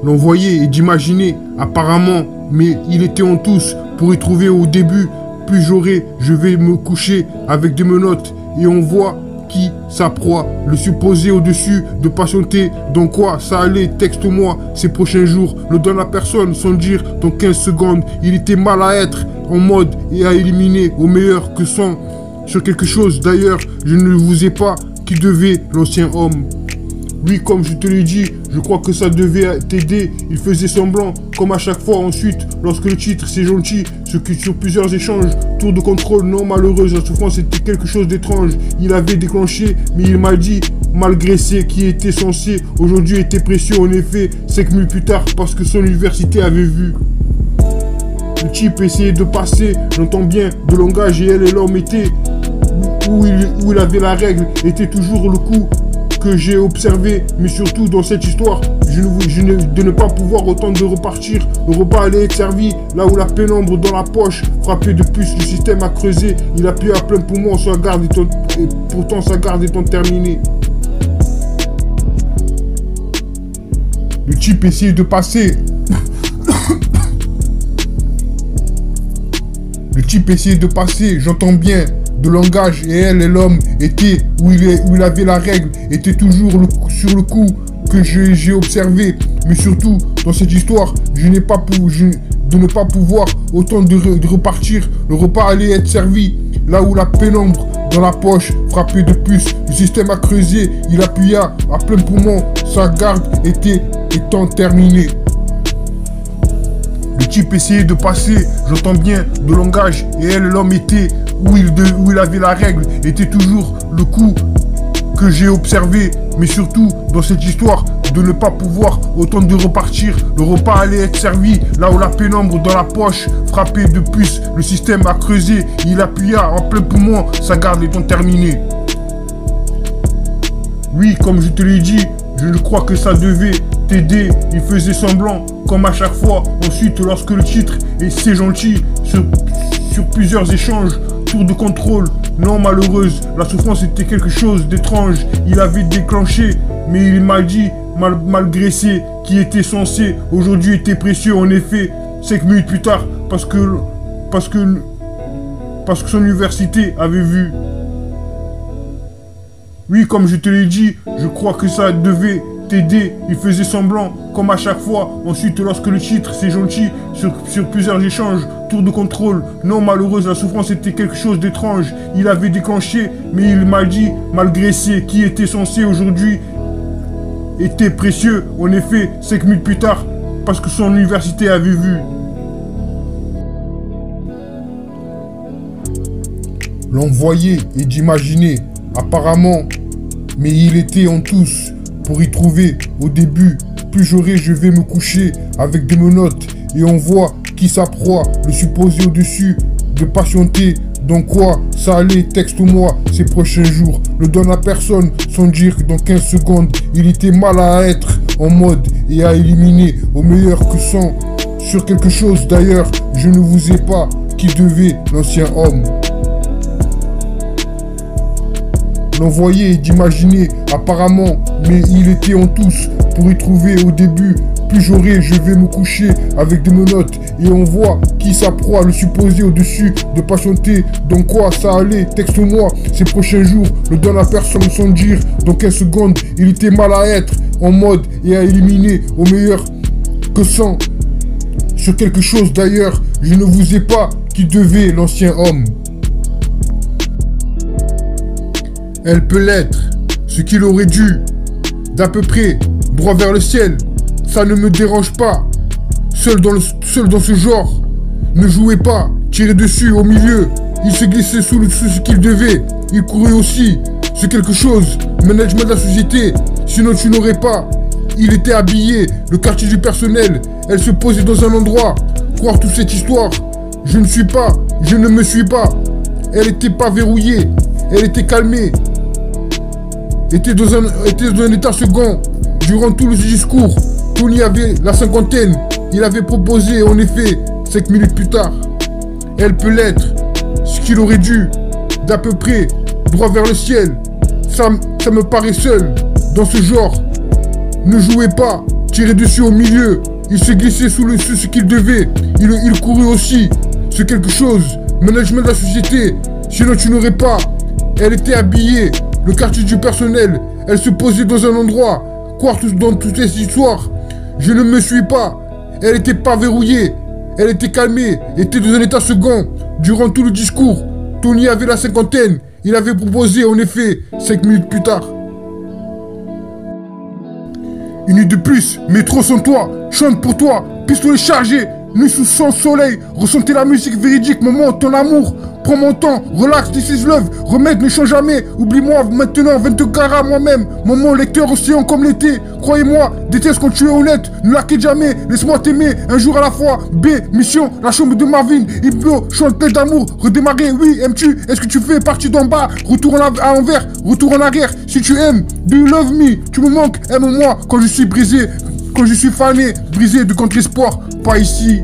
l'envoyer et d'imaginer, apparemment, mais il était en tous pour y trouver au début. Plus j'aurai, je vais me coucher avec des menottes et on voit qui sa proie, le supposé au-dessus de patienter, dans quoi ça allait, texte-moi ces prochains jours, le donne à personne sans dire dans 15 secondes, il était mal à être en mode et à éliminer au meilleur que sans, sur quelque chose d'ailleurs, je ne vous ai pas qui devait l'ancien homme. Oui, comme je te l'ai dit, je crois que ça devait t'aider. Il faisait semblant, comme à chaque fois ensuite, lorsque le titre c'est gentil, sur plusieurs échanges, tour de contrôle, non malheureuse, la souffrance était quelque chose d'étrange. Il avait déclenché, mais il m'a dit, malgré ce qui était censé, aujourd'hui était précieux en effet, 5 minutes plus tard, parce que son université avait vu. Le type essayait de passer, j'entends bien, de langage et elle et l'homme étaient, où il avait la règle, était toujours le coup que j'ai observé, mais surtout dans cette histoire, de ne pas pouvoir autant de repartir. Le repas allait être servi, là où la pénombre dans la poche, frappé de plus, le système a creusé, il appuyait à plein poumon, sa garde et pourtant sa garde étant terminée. Le type essayait de passer. Le type essayait de passer, j'entends bien, de langage et elle et l'homme étaient où il avait la règle, était toujours sur le coup que j'ai observé. Mais surtout, dans cette histoire, de ne pas pouvoir autant de repartir. Le repas allait être servi, là où la pénombre dans la poche, frappé de puce, le système a creusé, il appuya à plein poumon, sa garde étant terminée. Le type essayait de passer, j'entends bien, de langage, et elle, l'homme était où il avait la règle, était toujours le coup que j'ai observé. Mais surtout, dans cette histoire, de ne pas pouvoir autant de repartir. Le repas allait être servi, là où la pénombre dans la poche, frappé de puce, le système a creusé, il appuya en plein poumon, sa garde étant terminée. Oui, comme je te l'ai dit, je crois que ça devait t'aider, il faisait semblant, comme à chaque fois. Ensuite, lorsque le titre est c'est gentil, sur plusieurs échanges, tour de contrôle, non malheureuse, la souffrance était quelque chose d'étrange. Il avait déclenché, mais il m'a dit, malgré ce qui était censé, aujourd'hui était précieux en effet, 5 minutes plus tard, parce que son université avait vu. Oui, comme je te l'ai dit, je crois que ça devait t'aider. Il faisait semblant, comme à chaque fois. Ensuite, lorsque le titre, c'est gentil, sur plusieurs échanges, tour de contrôle, non malheureuse, la souffrance était quelque chose d'étrange. Il avait déclenché, mais il m'a dit, malgré ce qui était censé aujourd'hui, était précieux. En effet, 5 minutes plus tard, parce que son université avait vu. L'envoyer et d'imaginer, apparemment, mais il était en tous pour y trouver au début. Plus j'aurai, je vais me coucher avec des menottes et on voit qui sa proie, le supposé au-dessus de patienter. Dans quoi ça allait, texte-moi ces prochains jours. Le donne à personne sans dire que dans 15 secondes, il était mal à être en mode et à éliminer au meilleur que sans. Sur quelque chose d'ailleurs, je ne vous ai pas qui devait l'ancien homme. L'envoyer et d'imaginer, apparemment, mais il était en tous pour y trouver au début. Plus j'aurai, je vais me coucher avec des menottes et on voit qui sa proie, le supposé au-dessus de patienter. Dans quoi ça allait, texte-moi ces prochains jours. Le donne à personne sans dire dans 15 secondes, il était mal à être en mode et à éliminer au meilleur que sans. Sur quelque chose d'ailleurs, je ne vous ai pas qui devait l'ancien homme. Elle peut l'être, ce qu'il aurait dû, d'à peu près, droit vers le ciel, ça ne me dérange pas. Seul dans ce genre, ne jouez pas, tirez dessus au milieu, il se glissait sous ce qu'il devait, il courait aussi, c'est quelque chose, management de la société, sinon tu n'aurais pas. Il était habillé, le quartier du personnel, elle se posait dans un endroit, croire toute cette histoire, je ne me suis pas, elle était pas verrouillée, elle était calmée, était dans un état second. Durant tout le discours, Tony avait la cinquantaine. Il avait proposé, en effet, 5 minutes plus tard. Elle peut l'être, ce qu'il aurait dû, d'à peu près, droit vers le ciel. Ça me paraît seul, dans ce genre. Ne jouez pas, tiré dessus au milieu. Il se glissait sous ce qu'il devait. Il courut aussi. C'est quelque chose. Management de la société. Sinon tu n'aurais pas. Elle était habillée. Le quartier du personnel. Elle se posait dans un endroit. Croire dans toutes ces histoires. Je ne me suis pas. Elle n'était pas verrouillée. Elle était calmée. Était dans un état second. Durant tout le discours. Tony avait la cinquantaine. Il avait proposé en effet 5 minutes plus tard. Une nuit de plus, métro sans toi, chante pour toi, pistolet chargé, nuit sous son soleil, ressentez la musique véridique, moment, ton amour, prends mon temps, relax, this is love, remède ne change jamais, oublie-moi maintenant, 22 carats moi-même, moment, lecteur océan comme l'été, croyez-moi, déteste quand tu es honnête, ne la quitte jamais, laisse-moi t'aimer, un jour à la fois, B, mission, la chambre de Marvin, Iblo, chante plein d'amour, redémarrer, oui, aimes-tu, est-ce que tu fais partie d'en bas, retour à l'envers, retour en arrière, si tu aimes, do you love me, tu me manques, aime-moi, quand je suis brisé, quand je suis fané, brisé de contre-espoir, pas ici,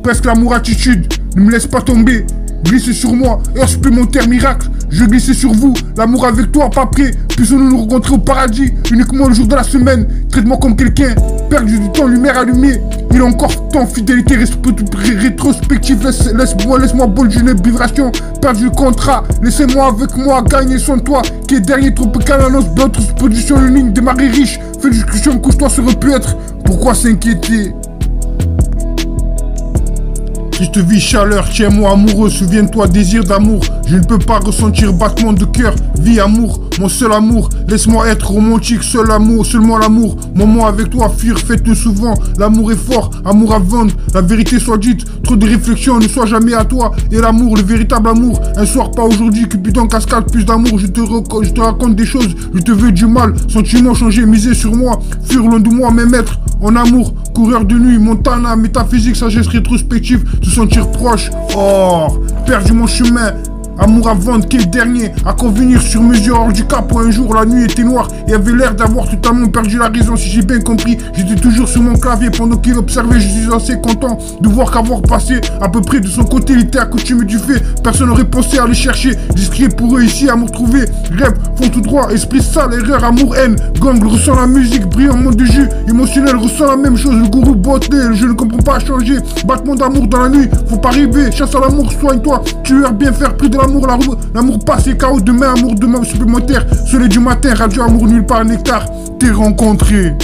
presque l'amour attitude, ne me laisse pas tomber, glissez sur moi, heure supplémentaire miracle, je glissais sur vous, l'amour avec toi, pas prêt, puissions-nous nous rencontrer au paradis, uniquement le jour de la semaine, traite-moi comme quelqu'un, perdu du temps, lumière allumée, il a encore temps, fidélité rétrospective, laisse-moi bonne d'une vibration, perdu le contrat, laissez-moi avec moi, gagner sans toi, qui est dernier tropical annonce d'autres positions, une ligne démarrer riche, fais une discussion, couche-toi, ça aurait pu être, pourquoi s'inquiéter? Triste vie, chaleur, tiens-moi amoureux, souviens-toi, désir d'amour. Je ne peux pas ressentir battement de cœur, vie, amour, mon seul amour. Laisse-moi être romantique, seul amour, seulement l'amour. Moment avec toi, fuir, faites-le souvent. L'amour est fort, amour à vendre, la vérité soit dite. Trop de réflexions, ne sois jamais à toi. Et l'amour, le véritable amour. Un soir, pas aujourd'hui, Cupidon cascade, plus d'amour. Je te raconte des choses, je te veux du mal. Sentiments changés, miser sur moi. Fuir loin de moi, mes maîtres. En amour, coureur de nuit, Montana, métaphysique, sagesse rétrospective, se sentir proche, or, perdu mon chemin, amour à vendre, quel dernier, à convenir sur mesure, hors du cap, pour un jour la nuit était noire, et avait l'air d'avoir totalement perdu la raison, si j'ai bien compris, j'étais toujours sur mon clavier, pendant qu'il observait, je suis assez content de voir qu'avoir passé à peu près de son côté, il était accoutumé du fait, personne n'aurait pensé à le chercher, discret pour eux ici, amour trouvé, rêve, font tout droit, esprit sale, erreur, amour, haine, gang, ressent la musique, brillant, monde de jus, émotionnel, ressent la même chose, le gourou botté, je ne comprends pas changer, battement d'amour dans la nuit, faut pas rêver, chasse à l'amour, soigne-toi, tueur, bien faire, prix de l'amour, l'amour passé, chaos demain, amour demain supplémentaire, soleil du matin, radio, amour nulle part, nectar, t'es rencontré.